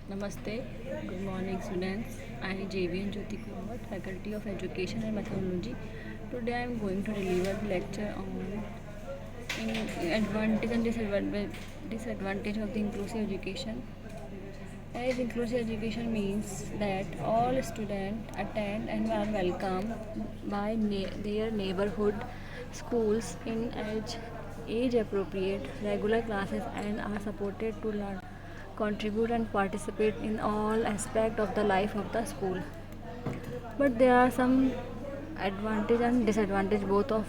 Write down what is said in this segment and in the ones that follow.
Namaste, good morning students. I am JVN Jyoti Kumar, Faculty of Education and Methodology. Today I am going to deliver the lecture on advantage and disadvantage of the inclusive education. As inclusive education means that all students attend and are welcomed by their neighborhood schools in age appropriate regular classes and are supported to learn, contribute and participate in all aspects of the life of the school. But there are some advantage and disadvantage both of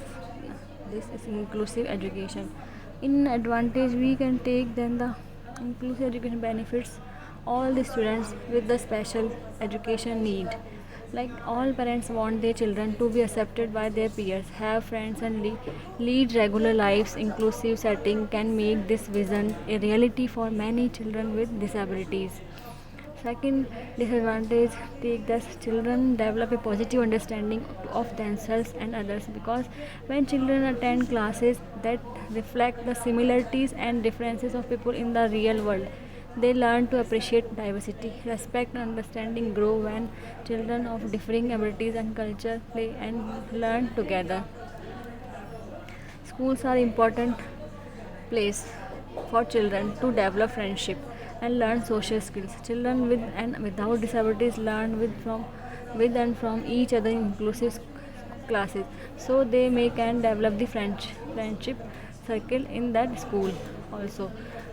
this is inclusive education. In advantage we can take then the inclusive education benefits all the students with the special education need. Like all parents want their children to be accepted by their peers, have friends and lead regular lives. Inclusive setting can make this vision a reality for many children with disabilities. Second disadvantage, take that children develop a positive understanding of themselves and others, because when children attend classes that reflect the similarities and differences of people in the real world, they learn to appreciate diversity. Respect and understanding grow when children of differing abilities and culture play and learn together. Schools are important place for children to develop friendship and learn social skills. Children with and without disabilities learn with and from each other in inclusive classes, so they may can develop the friendship circle in that school also.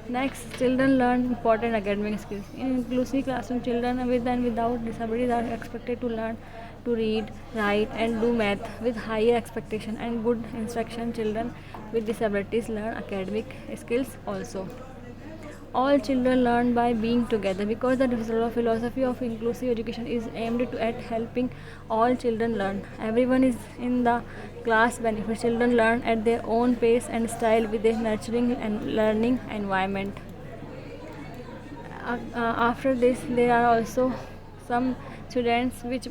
Next, children learn important academic skills. In inclusive classroom, children with and without disabilities are expected to learn to read, write, and do math with higher expectation and good instruction. Children with disabilities learn academic skills also. All children learn by being together, because the philosophy of inclusive education is aimed at helping all children learn. Everyone is in the class benefit. Children learn at their own pace and style with a nurturing and learning environment. After this, there are also some students which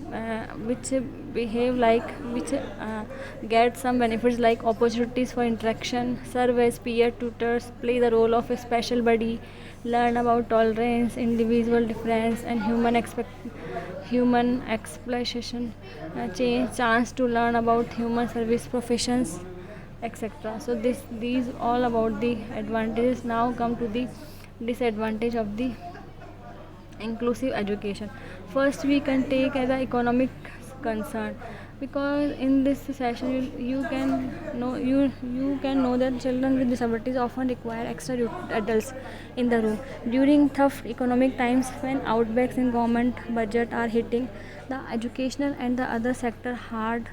behave like which get some benefits like opportunities for interaction, serve as peer tutors, play the role of a special buddy, learn about tolerance, individual difference, and human exploitation, chance to learn about human service professions, etc. So these all about the advantages. Now come to the disadvantage of the inclusive education. First, we can take as an economic concern, because in this session you can know that children with disabilities often require extra adults in the room during tough economic times, when outbreaks in government budget are hitting the educational and the other sector hard,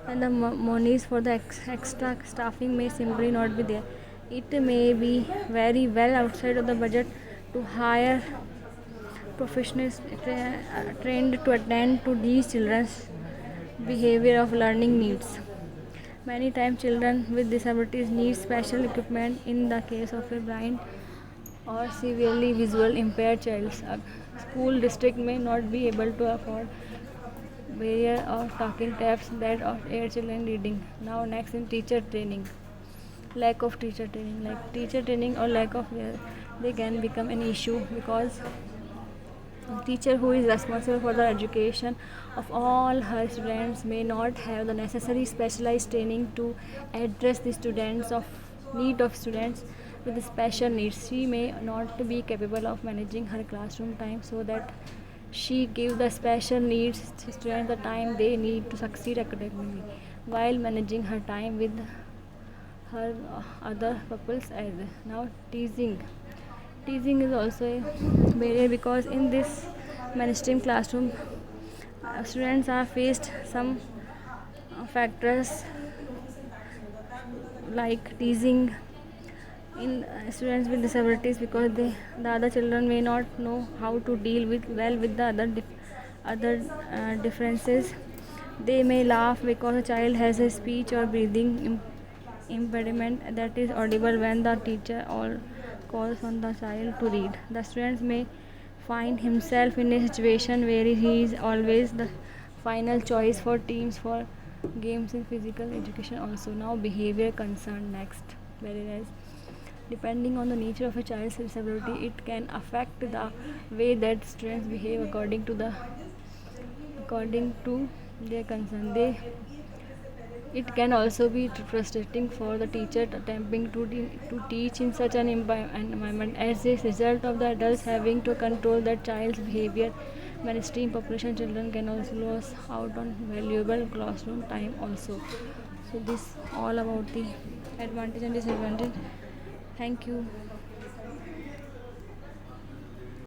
and the monies for the extra staffing may simply not be there. It may be very well outside of the budget to hire professionals trained to attend to these children's behavior of learning needs. Many times children with disabilities need special equipment. In the case of a blind or severely visual impaired child, a school district may not be able to afford barrier of talking taps that of aid children reading. Now next in teacher training. Lack of teacher training, like teacher training or lack of they can become an issue, because teacher who is responsible for the education of all her students may not have the necessary specialized training to address the students of need of students with special needs. She may not be capable of managing her classroom time, so that she gives the special needs students the time they need to succeed academically, while managing her time with her other pupils as well. Now teasing is also a barrier, because in this mainstream classroom students are faced some factors like teasing in students with disabilities, because the other children may not know how to deal with the other differences. They may laugh because a child has a speech or breathing impediment that is audible when the teacher or calls on the child to read. The students may find himself in a situation where he is always the final choice for teams for games in physical education also. Now behavior concern next, whereas Depending on the nature of a child's disability, it can affect the way that students behave according to their concern. It can also be frustrating for the teacher attempting to teach in such an environment as a result of the adults having to control that child's behavior. Mainstream population children can also lose out on valuable classroom time also. So this all about the advantage and disadvantage. Thank you.